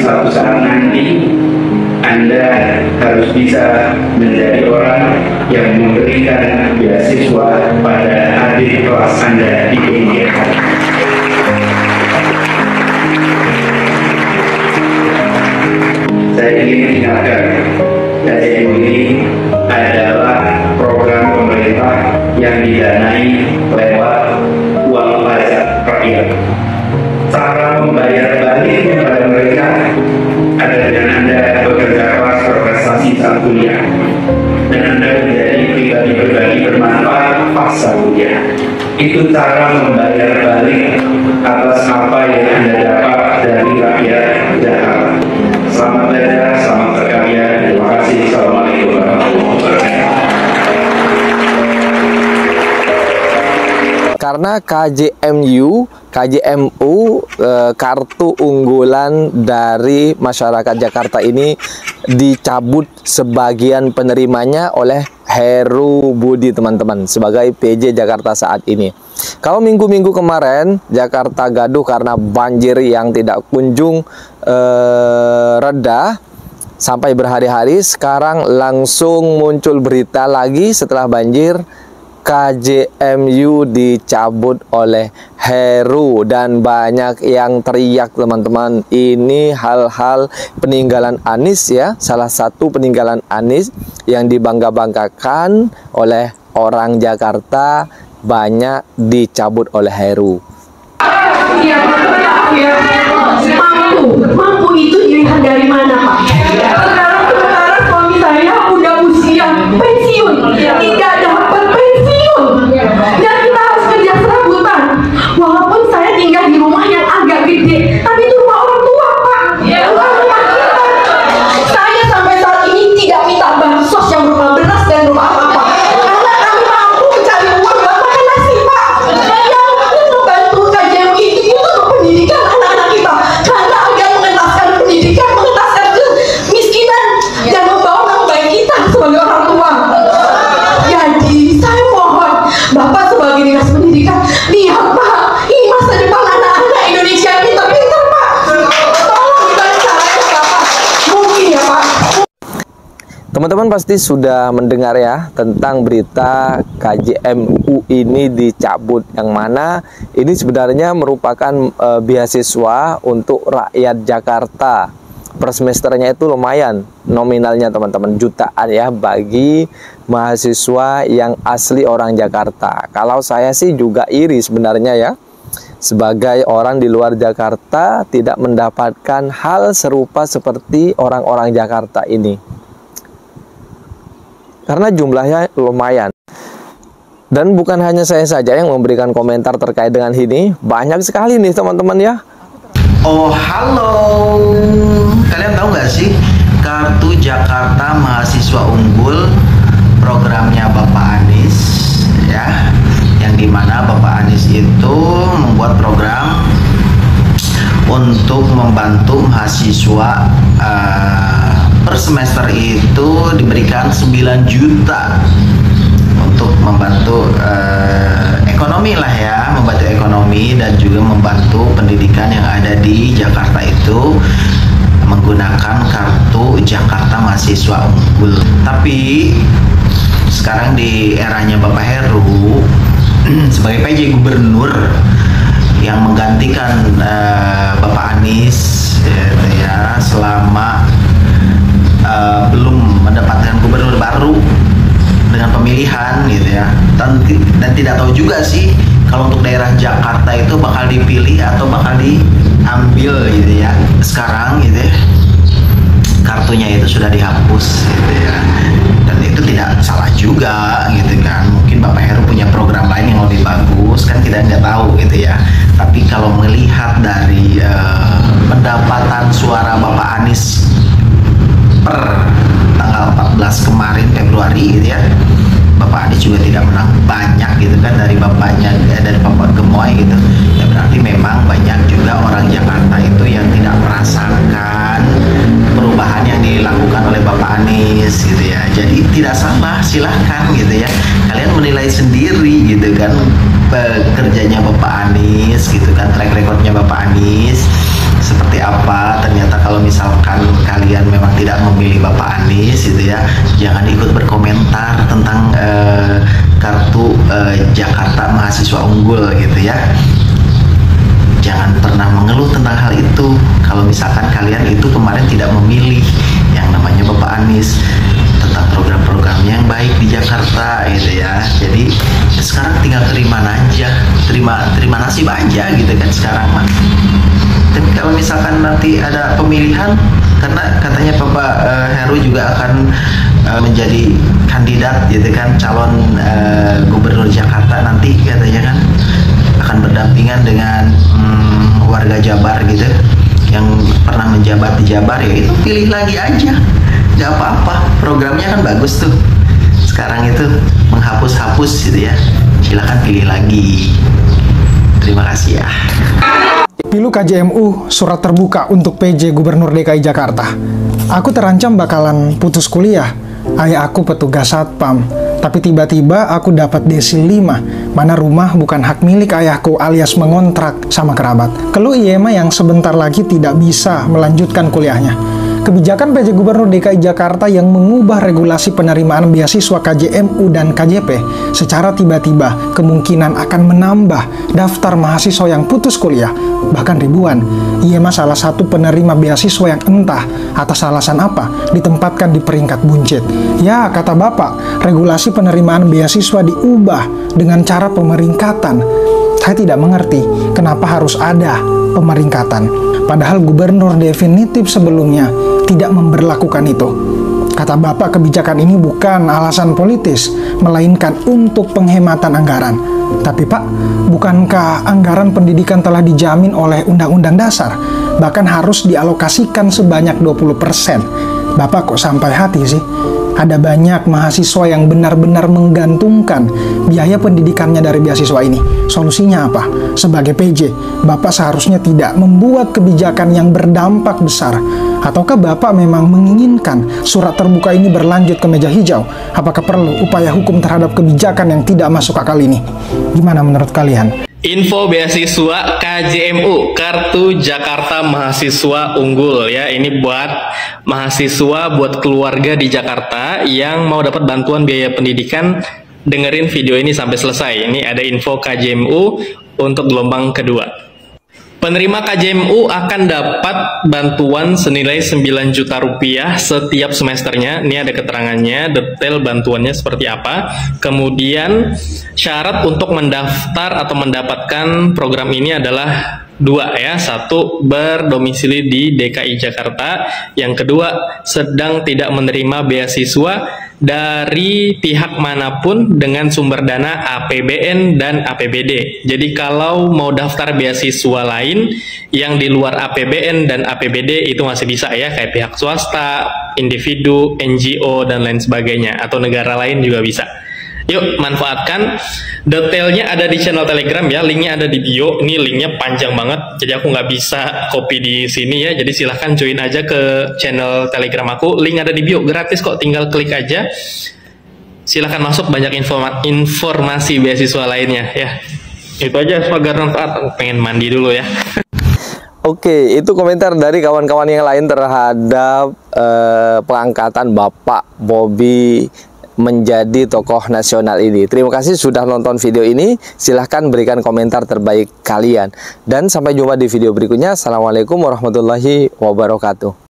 suatu saat nanti Anda harus bisa menjadi orang yang memberikan beasiswa pada adik kelas Anda di India. Saya ingin mengingatkan, KJMU ini adalah program pemerintah yang didanai lewat uang pajak rakyat. Cara membayar balik kepada mereka adalah dengan Anda bekerja keras berprestasi saat kuliah dan Anda menjadi pribadi-pribadi bermanfaat pasca kuliah. Itu cara membayar balik atas apa yang Anda dapat dari rakyat Jakarta. Selamat belajar, selamat berkarya. Terima kasih. Assalamualaikum warahmatullahi wabarakatuh. Karena KJMU kartu unggulan dari masyarakat Jakarta ini dicabut sebagian penerimanya oleh Heru Budi, teman-teman, sebagai PJ Jakarta saat ini. Kalau minggu-minggu kemarin Jakarta gaduh karena banjir yang tidak kunjung reda sampai berhari-hari, sekarang langsung muncul berita lagi setelah banjir, KJMU dicabut oleh Heru, dan banyak yang teriak, teman-teman. Ini hal-hal peninggalan Anies ya, salah satu peninggalan Anies yang dibangga-banggakan oleh orang Jakarta banyak dicabut oleh Heru. Mampu itu dilihat dari mana, Pak? Sekarang suami saya udah usia pensiun, tidak dapat pensiun, dan kita harus kerja serabutan. Walaupun saya tinggal di rumah yang agak gede, tapi itu rumah orang tua, Pak. Bukan rumah kita. Saya sampai saat ini tidak minta bansos yang berupa beras dan berupa apa-apa, karena kami mampu mencari uang buat makan nasi, Pak. Yang membantu KJMU itu untuk pendidikan anak-anak kita, karena agar mengentaskan pendidikan, mengentaskan kemiskinan, dan membawa nama baik kita sebagai orang tua. Jadi saya mohon Bapak sebagai dinas pendidikan, lihat Pak, ini masa depan anak-anak Indonesia kita, pintar Pak. Tolong dibantu caranya Bapak, mungkin ya Pak. Teman-teman pasti sudah mendengar ya tentang berita KJMU ini dicabut, yang mana ini sebenarnya merupakan beasiswa untuk rakyat Jakarta. Per semesternya itu lumayan nominalnya, teman-teman, jutaan ya bagi mahasiswa yang asli orang Jakarta. Kalau saya sih juga iri sebenarnya ya, sebagai orang di luar Jakarta tidak mendapatkan hal serupa seperti orang-orang Jakarta ini, karena jumlahnya lumayan. Dan bukan hanya saya saja yang memberikan komentar terkait dengan ini, banyak sekali nih teman-teman ya. Oh halo, kalian tahu nggak sih kartu Jakarta Mahasiswa Unggul, programnya Bapak Anies ya, yang dimana Bapak Anies itu membuat program untuk membantu mahasiswa per semester itu diberikan 9 juta untuk membantu ekonomi lah ya, membantu ekonomi dan juga membantu pendidikan yang ada di Jakarta itu menggunakan kartu Jakarta Mahasiswa Unggul. Tapi sekarang di eranya Bapak Heru sebagai PJ Gubernur yang menggantikan Bapak Anies ya, selama belum mendapatkan gubernur baru dengan pemilihan gitu ya, dan tidak tahu juga sih kalau untuk daerah Jakarta itu bakal dipilih atau bakal diambil gitu ya. Sekarang gitu ya, kartunya itu sudah dihapus gitu ya, dan itu tidak salah juga gitu kan. Mungkin Bapak Heru punya program lain yang lebih bagus kan, kita nggak tahu gitu ya. Tapi kalau melihat dari pendapatan suara Bapak Anies per tanggal 14 kemarin Februari gitu ya, Bapak Anies juga tidak menang banyak gitu kan dari bapaknya, dari Bapak Gemoy gitu ya. Berarti memang banyak juga orang Jakarta itu yang tidak merasakan perubahan yang dilakukan oleh Bapak Anies gitu ya. Jadi tidak salah, silahkan gitu ya, kalian menilai sendiri gitu kan kerjanya Bapak Anies gitu kan, track recordnya Bapak Anies seperti apa. Ternyata kalau misalnya kalian memang tidak memilih Bapak Anies gitu ya, jangan ikut berkomentar tentang kartu Jakarta Mahasiswa Unggul gitu ya. Jangan pernah mengeluh tentang hal itu kalau misalkan kalian itu kemarin tidak memilih yang namanya Bapak Anies tentang program-programnya yang baik di Jakarta gitu ya. Jadi sekarang tinggal terima nasib aja gitu kan sekarang mah. Tapi kalau misalkan nanti ada pemilihan, karena katanya Bapak Heru juga akan menjadi kandidat gitu kan, calon gubernur Jakarta nanti katanya kan, akan berdampingan dengan warga Jabar gitu yang pernah menjabat di Jabar, ya itu pilih lagi aja, nggak apa-apa, programnya kan bagus tuh. Sekarang itu menghapus-hapus gitu ya, silahkan pilih lagi. Terima kasih ya. Pilu KJMU surat terbuka untuk PJ Gubernur DKI Jakarta. Aku terancam bakalan putus kuliah. Ayah aku petugas satpam. Tapi tiba-tiba aku dapat desil 5, mana rumah bukan hak milik ayahku alias mengontrak sama kerabat. Keluh Iema yang sebentar lagi tidak bisa melanjutkan kuliahnya. Kebijakan PJ Gubernur DKI Jakarta yang mengubah regulasi penerimaan beasiswa KJMU dan KJP secara tiba-tiba kemungkinan akan menambah daftar mahasiswa yang putus kuliah, bahkan ribuan. Iema salah satu penerima beasiswa yang entah atas alasan apa ditempatkan di peringkat buncit. Ya, kata Bapak, regulasi penerimaan beasiswa diubah dengan cara pemeringkatan. Saya tidak mengerti kenapa harus ada pemeringkatan, padahal gubernur definitif sebelumnya tidak memberlakukan itu. Kata Bapak, kebijakan ini bukan alasan politis, melainkan untuk penghematan anggaran. Tapi Pak, bukankah anggaran pendidikan telah dijamin oleh Undang-Undang Dasar? Bahkan harus dialokasikan sebanyak 20%. Bapak kok sampai hati sih? Ada banyak mahasiswa yang benar-benar menggantungkan biaya pendidikannya dari beasiswa ini. Solusinya apa? Sebagai PJ, Bapak seharusnya tidak membuat kebijakan yang berdampak besar. Ataukah Bapak memang menginginkan surat terbuka ini berlanjut ke meja hijau? Apakah perlu upaya hukum terhadap kebijakan yang tidak masuk akal ini? Gimana menurut kalian? Info beasiswa KJMU, Kartu Jakarta Mahasiswa Unggul ya. Ini buat mahasiswa, buat keluarga di Jakarta yang mau dapat bantuan biaya pendidikan. Dengerin video ini sampai selesai. Ini ada info KJMU untuk gelombang kedua. Penerima KJMU akan dapat bantuan senilai 9 juta rupiah setiap semesternya. Ini ada keterangannya, detail bantuannya seperti apa. Kemudian syarat untuk mendaftar atau mendapatkan program ini adalah 2 ya. 1, berdomisili di DKI Jakarta. Yang kedua, sedang tidak menerima beasiswa dari pihak manapun dengan sumber dana APBN dan APBD. Jadi kalau mau daftar beasiswa lain yang di luar APBN dan APBD itu masih bisa ya, kayak pihak swasta, individu, NGO, dan lain sebagainya, atau negara lain juga bisa. Yuk, manfaatkan. Detailnya ada di channel Telegram ya, linknya ada di bio. Ini linknya panjang banget, jadi aku nggak bisa copy di sini ya. Jadi silahkan join aja ke channel Telegram aku. Link ada di bio, gratis kok, tinggal klik aja. Silahkan masuk, banyak informasi beasiswa lainnya ya. Itu aja sebagai manfaat. Aku pengen mandi dulu ya. Oke, itu komentar dari kawan-kawan yang lain terhadap pengangkatan Bapak Bobi menjadi tokoh nasional ini. Terima kasih sudah nonton video ini. Silahkan berikan komentar terbaik kalian. Dan sampai jumpa di video berikutnya. Assalamualaikum warahmatullahi wabarakatuh.